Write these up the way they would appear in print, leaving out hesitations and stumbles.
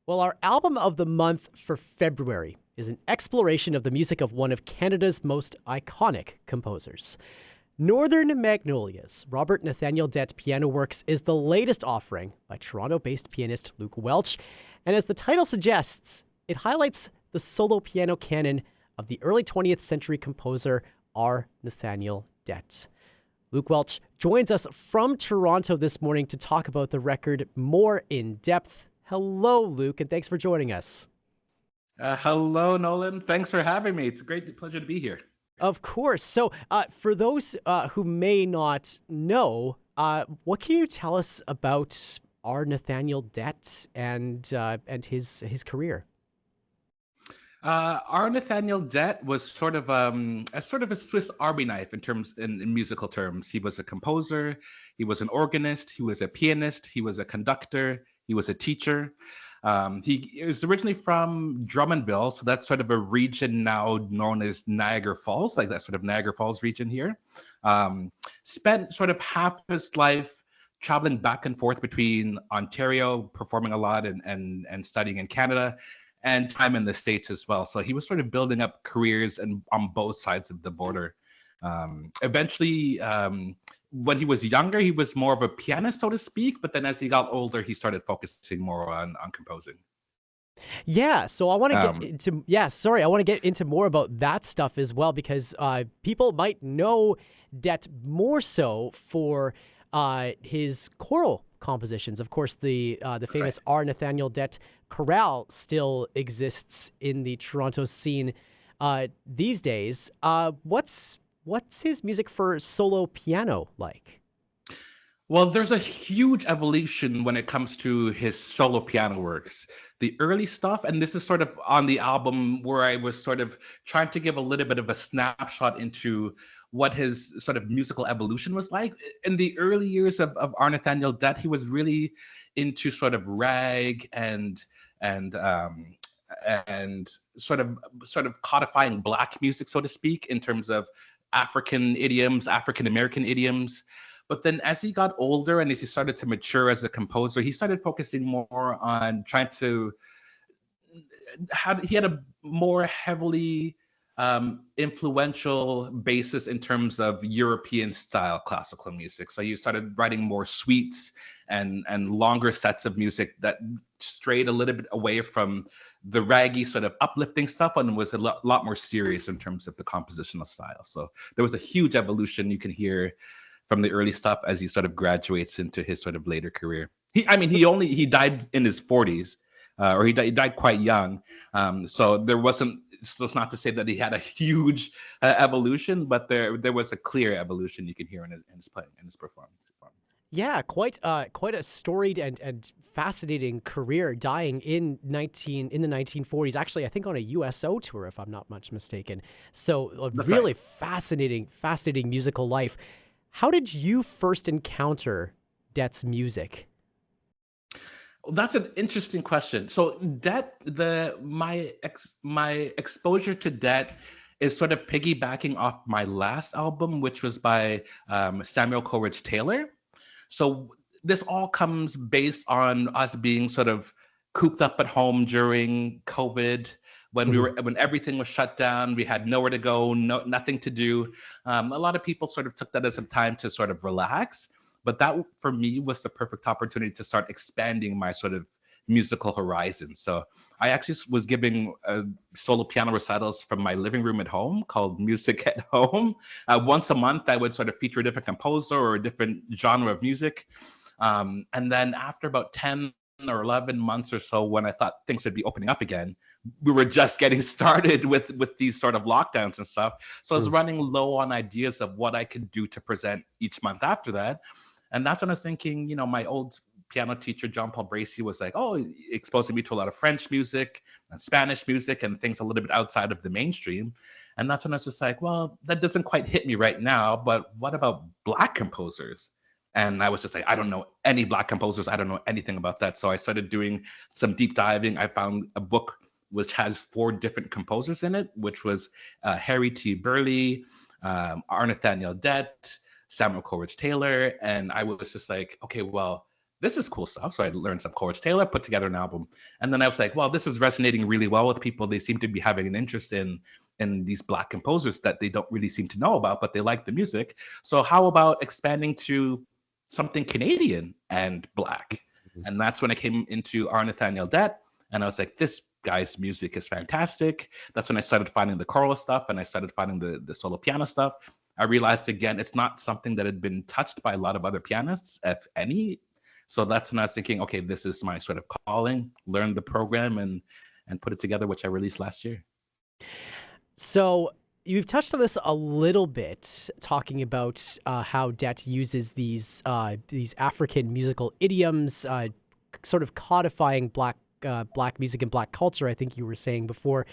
Well, our album of the month for February is an exploration of the music of one of Canada's most iconic composers. Northern Magnolias, Robert Nathaniel Dett Piano Works, is the latest offering by Toronto-based pianist Luke Welch, and as the title suggests, it highlights the solo piano canon of the early 20th century composer R. Nathaniel Dett. Luke Welch joins us from Toronto this morning to talk about the record more in depth. Hello, Luke, and thanks for joining us. Hello, Nolan. Thanks for having me. It's a great pleasure to be here. Of course. So, for those who may not know, what can you tell us about R. Nathaniel Dett and his career? R. Nathaniel Dett was sort of a Swiss Army knife in musical terms. He was a composer, he was an organist, he was a pianist, he was a conductor, he was a teacher. He is originally from Drummondville, so that's sort of a region now known as Niagara Falls, like that sort of Niagara Falls region here. Spent sort of half his life traveling back and forth between Ontario, performing a lot and studying in Canada, and time in the States as well. So he was sort of building up careers on both sides of the border. Eventually, when he was younger, he was more of a pianist, so to speak. But then as he got older, he started focusing more on composing. Yeah, so I want to get into I want to get into more about that stuff as well, because people might know Dett more so for his choral compositions. Of course, the famous R. Nathaniel Dett chorale still exists in the Toronto scene these days. What's his music for solo piano like? Well, there's a huge evolution when it comes to his solo piano works. The early stuff, and this is sort of on the album where I was sort of trying to give a little bit of a snapshot into what his sort of musical evolution was like. In the early years of R. Nathaniel Dett, he was really into sort of rag and sort of codifying Black music, so to speak, in terms of African idioms, African American idioms. But then as he got older and as he started to mature as a composer, he started focusing more on trying to he had a more heavily influential basis in terms of European style classical music. So he started writing more suites and longer sets of music that strayed a little bit away from the raggy sort of uplifting stuff and was a lot more serious in terms of the compositional style. So there was a huge evolution you can hear from the early stuff as he sort of graduates into his sort of later career. He died in his 40s, or he died quite young. So there wasn't. So it's not to say that he had a huge evolution, but there was a clear evolution you can hear in his playing, in his performance. Yeah, quite a storied and fascinating career, dying in the 1940s. Actually, I think on a USO tour, if I'm not much mistaken. So really fascinating musical life. How did you first encounter Dett's music? Well, that's an interesting question. So Dett, my exposure to Dett is sort of piggybacking off my last album, which was by Samuel Coleridge Taylor. So this all comes based on us being sort of cooped up at home during COVID, when everything was shut down, we had nowhere to go, nothing to do. A lot of people sort of took that as a time to sort of relax, but that for me was the perfect opportunity to start expanding my sort of musical horizon. So I actually was giving solo piano recitals from my living room at home called Music at Home. Once a month, I would sort of feature a different composer or a different genre of music. And then after about 10 or 11 months or so, when I thought things would be opening up again, we were just getting started with these sort of lockdowns and stuff. So I was running low on ideas of what I could do to present each month after that. And that's when I was thinking, my old piano teacher, John Paul Bracey, was like, exposing me to a lot of French music and Spanish music and things a little bit outside of the mainstream. And that's when I was just like, well, that doesn't quite hit me right now, but what about Black composers? And I was just like, I don't know any Black composers. I don't know anything about that. So I started doing some deep diving. I found a book which has 4 different composers in it, which was Harry T. Burleigh, R. Nathaniel Dett, Samuel Coleridge Taylor. And I was just like, okay, well, this is cool stuff. So I learned some chords. Taylor put together an album, and then I was like, well, this is resonating really well with people. They seem to be having an interest in these Black composers that they don't really seem to know about, but they like the music. So how about expanding to something Canadian and Black? And that's when I came into our Nathaniel Dett, and I was like, this guy's music is fantastic. That's when I started finding the choral stuff, and I started finding the solo piano stuff. I realized again, it's not something that had been touched by a lot of other pianists, if any. So that's when I was thinking, okay, this is my sort of calling. Learn the program and put it together, which I released last year. So you've touched on this a little bit, talking about how Dett uses these African musical idioms, sort of codifying Black music and Black culture. I think you were saying before.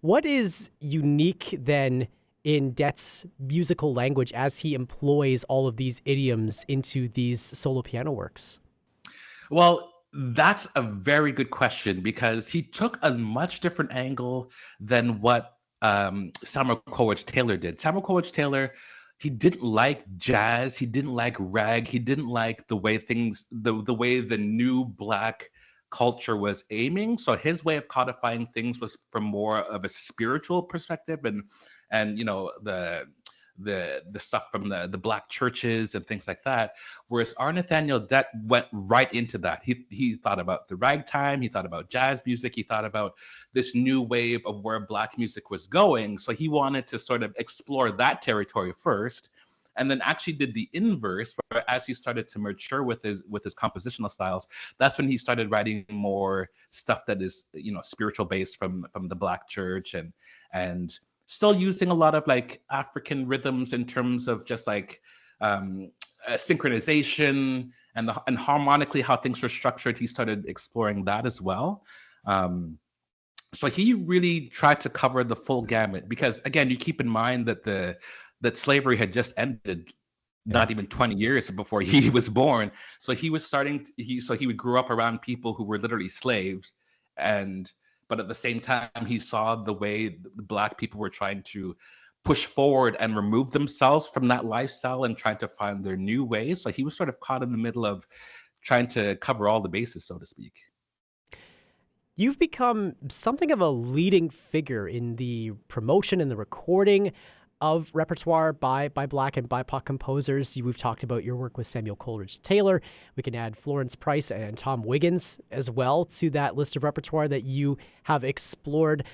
What is unique then in Dett's musical language as he employs all of these idioms into these solo piano works? Well, that's a very good question, because he took a much different angle than what Samuel Coleridge Taylor did. Samuel Coleridge Taylor, he didn't like jazz, he didn't like rag, he didn't like the way the way the new Black culture was aiming. So his way of codifying things was from more of a spiritual perspective, and you know, the stuff from the Black churches and things like that. Whereas our Nathaniel Dett went right into that. He thought about the ragtime, he thought about jazz music, he thought about this new wave of where Black music was going. So he wanted to sort of explore that territory first, and then actually did the inverse, where as he started to mature with his compositional styles, that's when he started writing more stuff that is, you know, spiritual based from the Black church, and still using a lot of like African rhythms in terms of just like synchronization and harmonically how things were structured. He started exploring that as well. So he really tried to cover the full gamut, because again, you keep in mind that that slavery had just ended not even 20 years before he was born. So he was he would grow up around people who were literally slaves, but at the same time, he saw the way the Black people were trying to push forward and remove themselves from that lifestyle and trying to find their new ways. So he was sort of caught in the middle of trying to cover all the bases, so to speak. You've become something of a leading figure in the promotion and the recording of repertoire by Black and BIPOC composers. We've talked about your work with Samuel Coleridge Taylor. We can add Florence Price and Tom Wiggins as well to that list of repertoire that you have explored.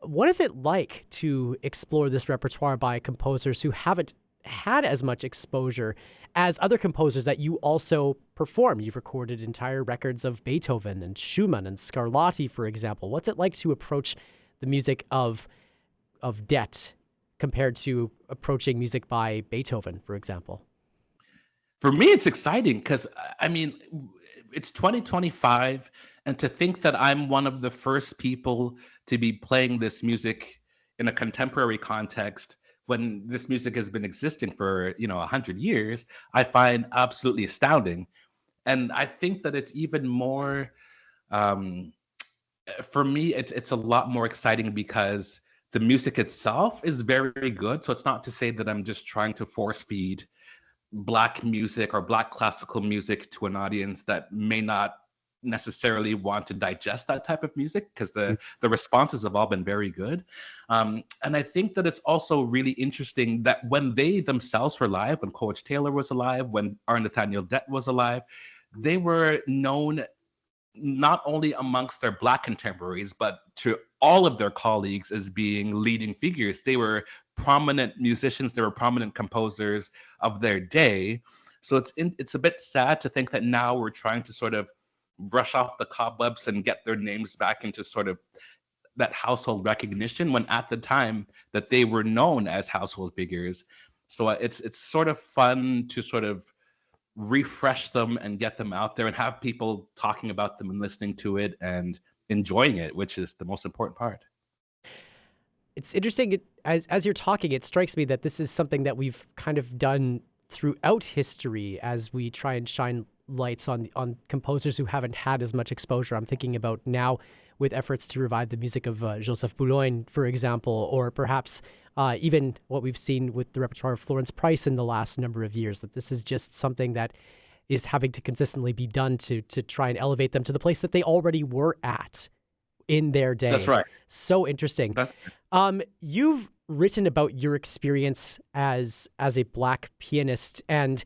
What is it like to explore this repertoire by composers who haven't had as much exposure as other composers that you also perform? You've recorded entire records of Beethoven and Schumann and Scarlatti, for example. What's it like to approach the music of Dett compared to approaching music by Beethoven, for example? For me, it's exciting because, I mean, it's 2025, and to think that I'm one of the first people to be playing this music in a contemporary context when this music has been existing for, 100 years, I find absolutely astounding. And I think that it's even more, for me, it's a lot more exciting because the music itself is very good. So it's not to say that I'm just trying to force feed Black music or Black classical music to an audience that may not necessarily want to digest that type of music, because the responses have all been very good. And I think that it's also really interesting that when they themselves were alive, when Coleridge Taylor was alive, when our Nathaniel Dett was alive, they were known not only amongst their Black contemporaries, but to all of their colleagues as being leading figures. They were prominent musicians, they were prominent composers of their day. So it's a bit sad to think that now we're trying to sort of brush off the cobwebs and get their names back into sort of that household recognition, when at the time that they were known as household figures. So it's sort of fun to sort of refresh them and get them out there and have people talking about them and listening to it and enjoying it, which is the most important part. It's interesting. As you're talking, it strikes me that this is something that we've kind of done throughout history as we try and shine lights on composers who haven't had as much exposure. I'm thinking about now with efforts to revive the music of Joseph Boulogne, for example, or perhaps even what we've seen with the repertoire of Florence Price in the last number of years, that this is just something that is having to consistently be done to try and elevate them to the place that they already were at in their day. That's right. So interesting. You've written about your experience as a Black pianist, and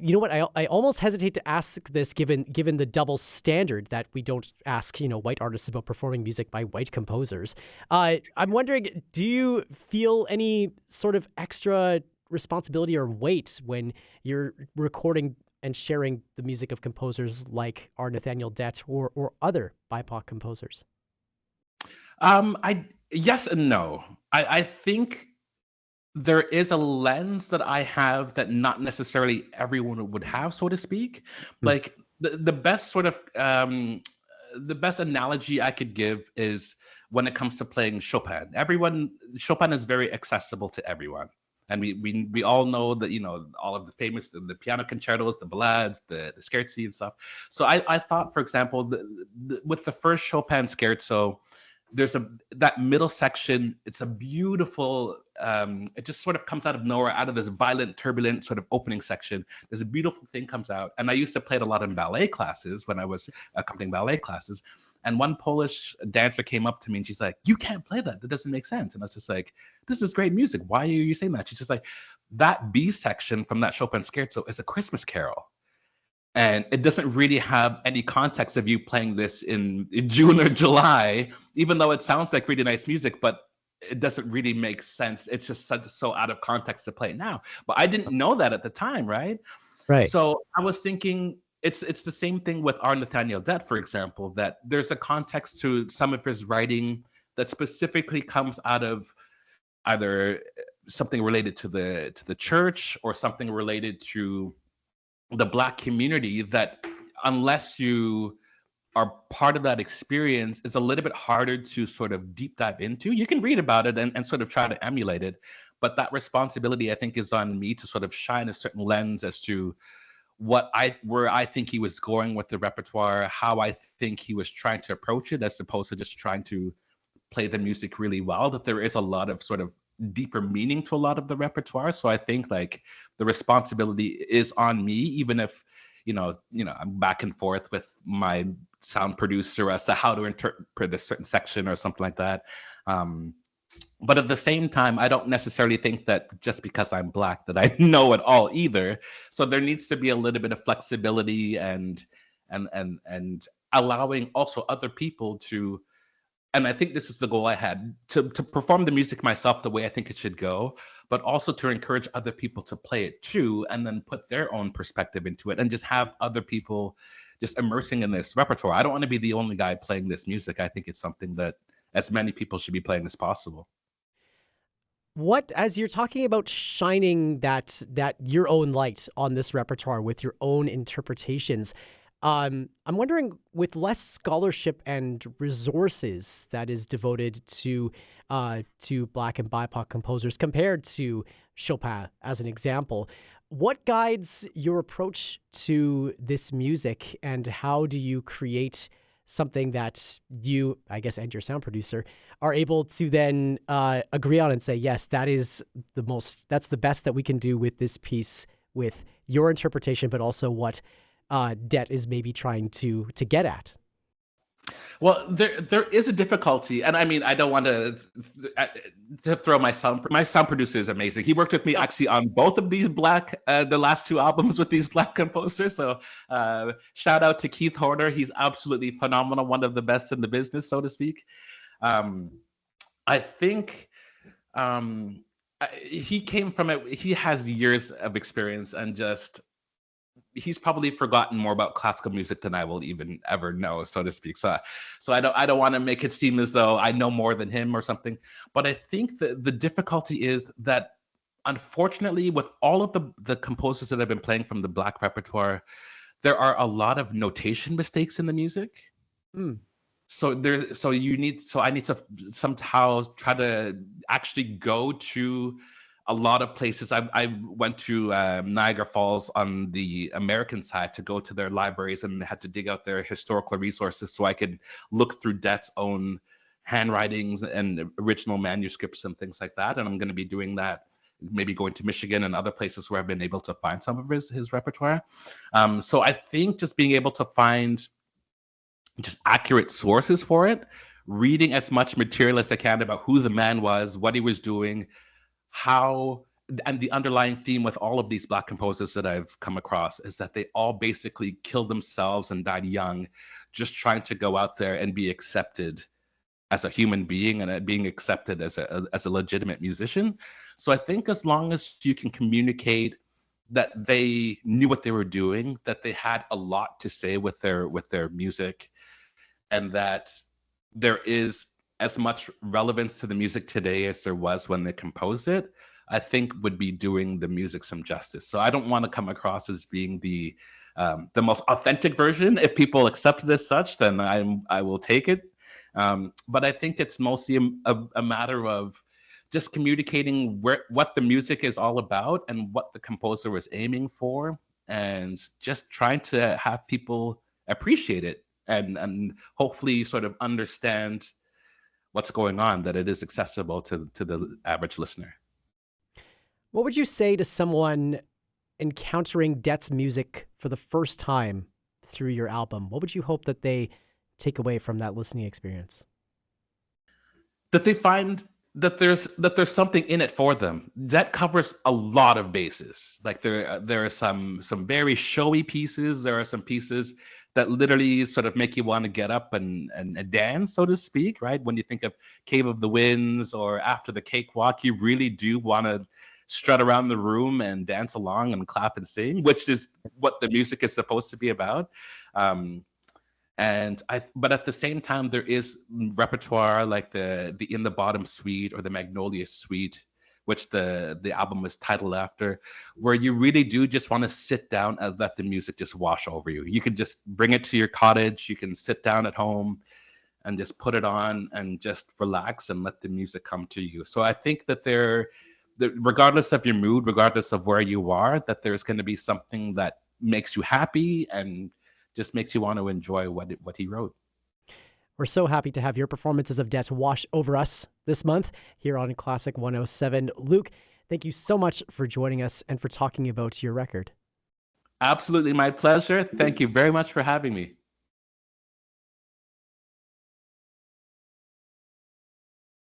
you know what? I almost hesitate to ask this, given the double standard that we don't ask, white artists about performing music by white composers. I'm wondering, do you feel any sort of extra responsibility or weight when you're recording and sharing the music of composers like our Nathaniel Dett or other BIPOC composers? Yes and no. I think there is a lens that I have that not necessarily everyone would have, so to speak. Like the best sort of the best analogy I could give is when it comes to playing Chopin. Chopin is very accessible to everyone. And we all know that, all of the famous, the piano concertos, the ballades, the scherzi and stuff. So I thought, for example, with the first Chopin scherzo, there's that middle section. It's a beautiful, it just sort of comes out of nowhere, out of this violent, turbulent sort of opening section. There's a beautiful thing comes out. And I used to play it a lot in ballet classes when I was accompanying ballet classes. And one Polish dancer came up to me and she's like, "You can't play that. That doesn't make sense." And I was just like, "This is great music. Why are you saying that?" She's just like, "That B section from that Chopin scherzo is a Christmas carol. And it doesn't really have any context of you playing this in June or July, even though it sounds like really nice music, but it doesn't really make sense. It's just so out of context to play it now." But I didn't know that at the time, right? Right. So I was thinking it's the same thing with our Nathaniel Dett, for example, that there's a context to some of his writing that specifically comes out of either something related to the church or something related to the Black community that, unless you are part of that experience, is a little bit harder to sort of deep dive into. You can read about it and sort of try to emulate it, but that responsibility, I think, is on me to sort of shine a certain lens as to where I think he was going with the repertoire, how I think he was trying to approach it, as opposed to just trying to play the music really well. That there is a lot of sort of deeper meaning to a lot of the repertoire. So I think like the responsibility is on me, even if I'm back and forth with my sound producer as to how to interpret a certain section or something like that. But at the same time, I don't necessarily think that just because I'm Black that I know it all either. So there needs to be a little bit of flexibility and allowing also other people to, and I think this is the goal I had, to perform the music myself the way I think it should go, but also to encourage other people to play it too, and then put their own perspective into it and just have other people just immersing in this repertoire. I don't want to be the only guy playing this music. I think it's something that as many people should be playing as possible. What, as you're talking about shining that your own light on this repertoire with your own interpretations, I'm wondering, with less scholarship and resources that is devoted to Black and BIPOC composers compared to Chopin, as an example, what guides your approach to this music, and how do you create something that you, I guess, and your sound producer are able to then agree on and say, yes, that's the best that we can do with this piece, with your interpretation, but also what Dett is maybe trying to get at? Well, there is a difficulty, and I mean, I don't want to throw my sound producer is amazing. He worked with me actually on both of these the last two albums with these Black composers. So shout out to Keith Horner. He's absolutely phenomenal, one of the best in the business, so to speak. I think he came from it. He has years of experience, and just he's probably forgotten more about classical music than I will even ever know, so to speak. So I don't want to make it seem as though I know more than him or something. But I think that the difficulty is that, unfortunately, with all of the composers that I've been playing from the Black repertoire, there are a lot of notation mistakes in the music. So I need to somehow try to actually go to a lot of places. I went to Niagara Falls on the American side to go to their libraries, and had to dig out their historical resources so I could look through Dett's own handwritings and original manuscripts and things like that. And I'm going to be doing that maybe going to Michigan and other places where I've been able to find some of his repertoire. So I think just being able to find just accurate sources for it, reading as much material as I can about who the man was, what he was doing, how, and the underlying theme with all of these Black composers that I've come across is that they all basically killed themselves and died young, just trying to go out there and be accepted as a human being and being accepted as a legitimate musician. So I think as long as you can communicate that they knew what they were doing, that they had a lot to say with their music, and that there is as much relevance to the music today as there was when they composed it, I think would be doing the music some justice. So I don't want to come across as being the most authentic version. If people accept it as such, then I will take it. But I think it's mostly a matter of just communicating what the music is all about and what the composer was aiming for, and just trying to have people appreciate it and hopefully sort of understand what's going on, that it is accessible to the average listener. What would you say to someone encountering Dett's music for the first time through your album? What would you hope that they take away from that listening experience? That they find that there's something in it for them. Dett covers a lot of bases. Like there are some very showy pieces. There are some pieces that literally sort of make you want to get up and dance, so to speak, right? When you think of Cave of the Winds or After the Cakewalk, you really do want to strut around the room and dance along and clap and sing, which is what the music is supposed to be about. But at the same time, there is repertoire like the In the Bottom Suite or the Magnolias Suite, which the album is titled after, where you really do just want to sit down and let the music just wash over you. You can just bring it to your cottage. You can sit down at home and just put it on and just relax and let the music come to you. So I think that regardless of your mood, regardless of where you are, that there's going to be something that makes you happy and just makes you want to enjoy what he wrote. We're so happy to have your performances of Dett wash over us this month here on Classic 107. Luke, thank you so much for joining us and for talking about your record. Absolutely, my pleasure. Thank you very much for having me.